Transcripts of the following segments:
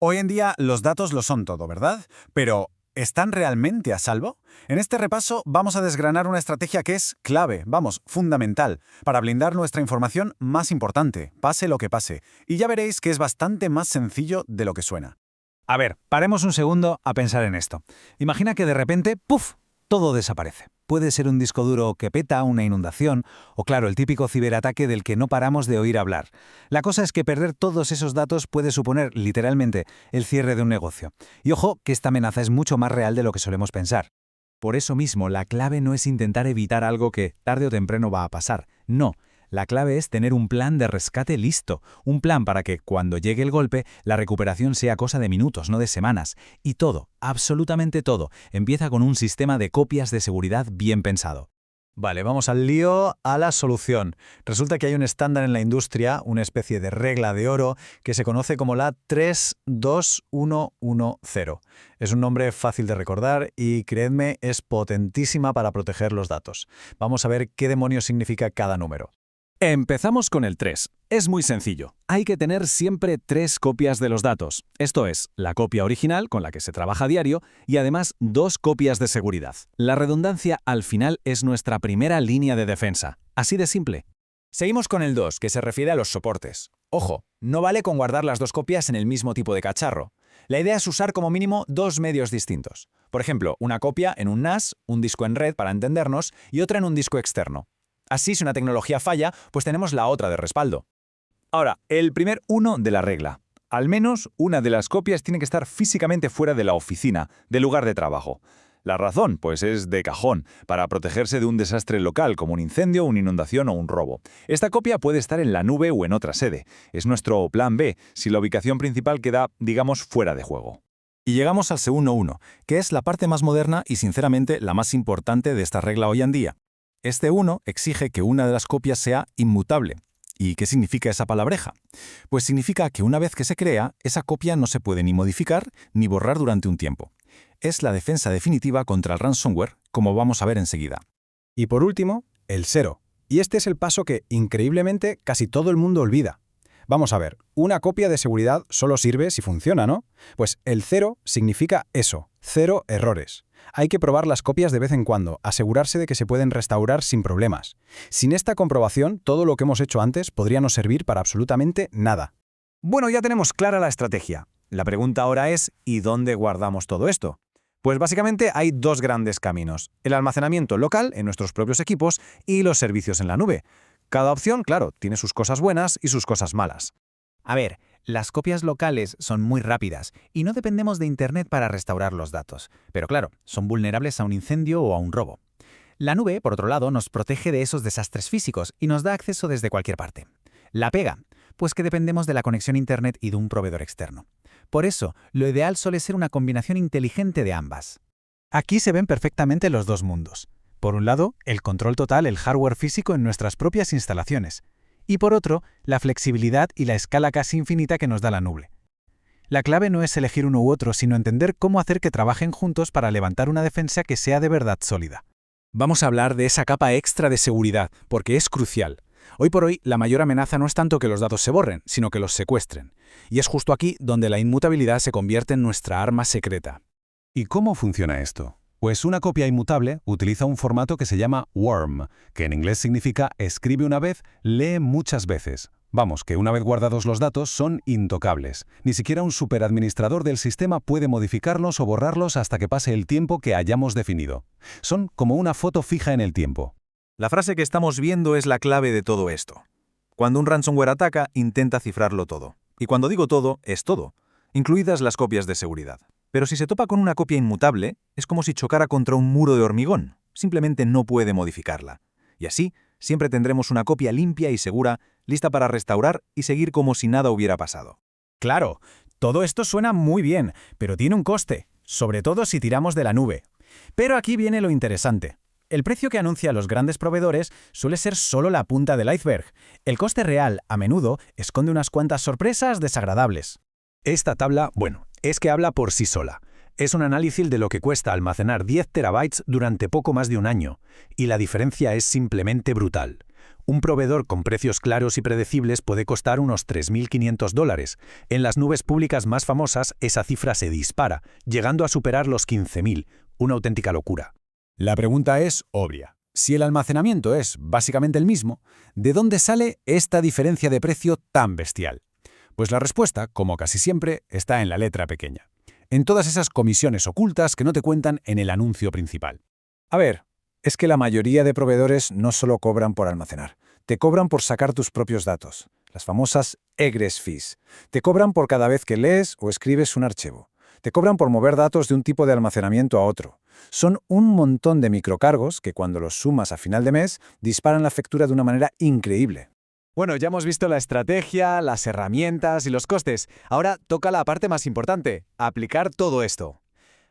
Hoy en día los datos lo son todo, ¿verdad? Pero, ¿están realmente a salvo? En este repaso vamos a desgranar una estrategia que es clave, vamos, fundamental, para blindar nuestra información más importante, pase lo que pase. Y ya veréis que es bastante más sencillo de lo que suena. A ver, paremos un segundo a pensar en esto. Imagina que de repente, ¡puf!, todo desaparece. Puede ser un disco duro que peta, una inundación, o claro, el típico ciberataque del que no paramos de oír hablar. La cosa es que perder todos esos datos puede suponer, literalmente, el cierre de un negocio. Y ojo, que esta amenaza es mucho más real de lo que solemos pensar. Por eso mismo, la clave no es intentar evitar algo que tarde o temprano va a pasar. No. La clave es tener un plan de rescate listo, un plan para que, cuando llegue el golpe, la recuperación sea cosa de minutos, no de semanas. Y todo, absolutamente todo, empieza con un sistema de copias de seguridad bien pensado. Vale, vamos al lío, a la solución. Resulta que hay un estándar en la industria, una especie de regla de oro, que se conoce como la 32110. Es un nombre fácil de recordar y, creedme, es potentísima para proteger los datos. Vamos a ver qué demonios significa cada número. Empezamos con el 3. Es muy sencillo. Hay que tener siempre 3 copias de los datos. Esto es, la copia original, con la que se trabaja a diario, y además 2 copias de seguridad. La redundancia, al final, es nuestra primera línea de defensa. Así de simple. Seguimos con el 2, que se refiere a los soportes. Ojo, no vale con guardar las 2 copias en el mismo tipo de cacharro. La idea es usar como mínimo 2 medios distintos. Por ejemplo, una copia en un NAS, un disco en red para entendernos, y otra en un disco externo. Así, si una tecnología falla, pues tenemos la otra de respaldo. Ahora, el primer 1 de la regla. Al menos una de las copias tiene que estar físicamente fuera de la oficina, del lugar de trabajo. La razón, pues es de cajón, para protegerse de un desastre local como un incendio, una inundación o un robo. Esta copia puede estar en la nube o en otra sede. Es nuestro plan B, si la ubicación principal queda, digamos, fuera de juego. Y llegamos al segundo 1, que es la parte más moderna y, sinceramente, la más importante de esta regla hoy en día. Este 1 exige que una de las copias sea inmutable. ¿Y qué significa esa palabreja? Pues significa que una vez que se crea, esa copia no se puede ni modificar ni borrar durante un tiempo. Es la defensa definitiva contra el ransomware, como vamos a ver enseguida. Y por último, el 0. Y este es el paso que, increíblemente, casi todo el mundo olvida. Vamos a ver, una copia de seguridad solo sirve si funciona, ¿no? Pues el 0 significa eso, 0 errores. Hay que probar las copias de vez en cuando, asegurarse de que se pueden restaurar sin problemas. Sin esta comprobación, todo lo que hemos hecho antes podría no servir para absolutamente nada. Bueno, ya tenemos clara la estrategia. La pregunta ahora es, ¿y dónde guardamos todo esto? Pues básicamente hay 2 grandes caminos. El almacenamiento local, en nuestros propios equipos, y los servicios en la nube. Cada opción, claro, tiene sus cosas buenas y sus cosas malas. A ver, las copias locales son muy rápidas y no dependemos de Internet para restaurar los datos. Pero claro, son vulnerables a un incendio o a un robo. La nube, por otro lado, nos protege de esos desastres físicos y nos da acceso desde cualquier parte. La pega, pues que dependemos de la conexión a Internet y de un proveedor externo. Por eso, lo ideal suele ser una combinación inteligente de ambas. Aquí se ven perfectamente los dos mundos. Por un lado, el control total, el hardware físico en nuestras propias instalaciones. Y por otro, la flexibilidad y la escala casi infinita que nos da la nube. La clave no es elegir uno u otro, sino entender cómo hacer que trabajen juntos para levantar una defensa que sea de verdad sólida. Vamos a hablar de esa capa extra de seguridad, porque es crucial. Hoy por hoy, la mayor amenaza no es tanto que los datos se borren, sino que los secuestren. Y es justo aquí donde la inmutabilidad se convierte en nuestra arma secreta. ¿Y cómo funciona esto? Pues una copia inmutable utiliza un formato que se llama WORM, que en inglés significa escribe una vez, lee muchas veces. Vamos, que una vez guardados los datos son intocables. Ni siquiera un superadministrador del sistema puede modificarlos o borrarlos hasta que pase el tiempo que hayamos definido. Son como una foto fija en el tiempo. La frase que estamos viendo es la clave de todo esto. Cuando un ransomware ataca, intenta cifrarlo todo. Y cuando digo todo, es todo, incluidas las copias de seguridad. Pero si se topa con una copia inmutable, es como si chocara contra un muro de hormigón. Simplemente no puede modificarla. Y así, siempre tendremos una copia limpia y segura, lista para restaurar y seguir como si nada hubiera pasado. Claro, todo esto suena muy bien, pero tiene un coste, sobre todo si tiramos de la nube. Pero aquí viene lo interesante. El precio que anuncian los grandes proveedores suele ser solo la punta del iceberg. El coste real, a menudo, esconde unas cuantas sorpresas desagradables. Esta tabla, es que habla por sí sola. Es un análisis de lo que cuesta almacenar 10 terabytes durante poco más de un año, y la diferencia es simplemente brutal. Un proveedor con precios claros y predecibles puede costar unos $3.500. En las nubes públicas más famosas, esa cifra se dispara, llegando a superar los 15.000. Una auténtica locura. La pregunta es obvia. Si el almacenamiento es básicamente el mismo, ¿de dónde sale esta diferencia de precio tan bestial? Pues la respuesta, como casi siempre, está en la letra pequeña. En todas esas comisiones ocultas que no te cuentan en el anuncio principal. A ver, es que la mayoría de proveedores no solo cobran por almacenar, te cobran por sacar tus propios datos, las famosas egress fees. Te cobran por cada vez que lees o escribes un archivo. Te cobran por mover datos de un tipo de almacenamiento a otro. Son un montón de microcargos que cuando los sumas a final de mes disparan la factura de una manera increíble. Bueno, ya hemos visto la estrategia, las herramientas y los costes. Ahora toca la parte más importante, aplicar todo esto.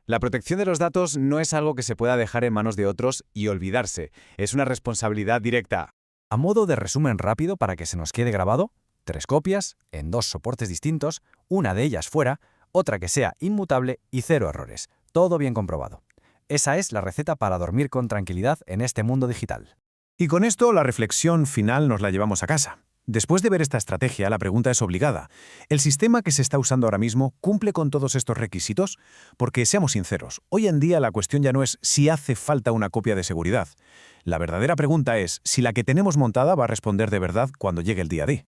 La protección de los datos no es algo que se pueda dejar en manos de otros y olvidarse. Es una responsabilidad directa. A modo de resumen rápido para que se nos quede grabado, 3 copias, en 2 soportes distintos, una de ellas fuera, otra que sea inmutable y 0 errores. Todo bien comprobado. Esa es la receta para dormir con tranquilidad en este mundo digital. Y con esto la reflexión final nos la llevamos a casa. Después de ver esta estrategia, la pregunta es obligada. ¿El sistema que se está usando ahora mismo cumple con todos estos requisitos? Porque, seamos sinceros, hoy en día la cuestión ya no es si hace falta una copia de seguridad. La verdadera pregunta es si la que tenemos montada va a responder de verdad cuando llegue el día D.